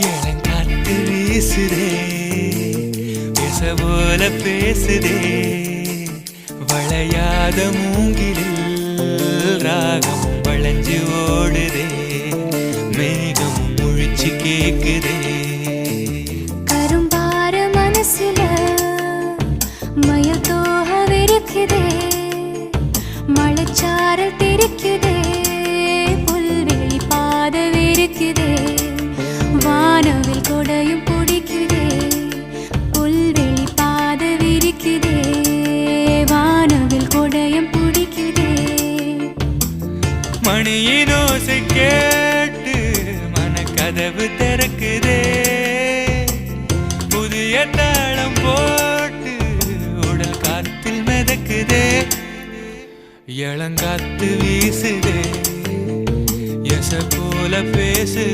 இளங்காத்து வீசுதே பேச போல பேசுதே வளையாத மூங்கிலில் ராகம் வளைஞ்சு ஓடுதே மேகம் முழிச்சு கேக்குதே கரும்பார மனசுல மயத்தோக விரிக்குதே மழைச்சாரல் தெரிக்குதே புல்வெளி பாத விரிக்குதே வானவில் கொடையும் பிடிக்குதே புல்வெளி பாத விரிக்குதே வானவில் கொடையும் பிடிக்குதே மணியின் ஓசை கேட்டு மனக்கதவு திறக்குதே புதிய தாளம் போட்டு உடல் காத்தில் மிதக்குதே இளங்காத்து வீசுதே எச போல பேசுதே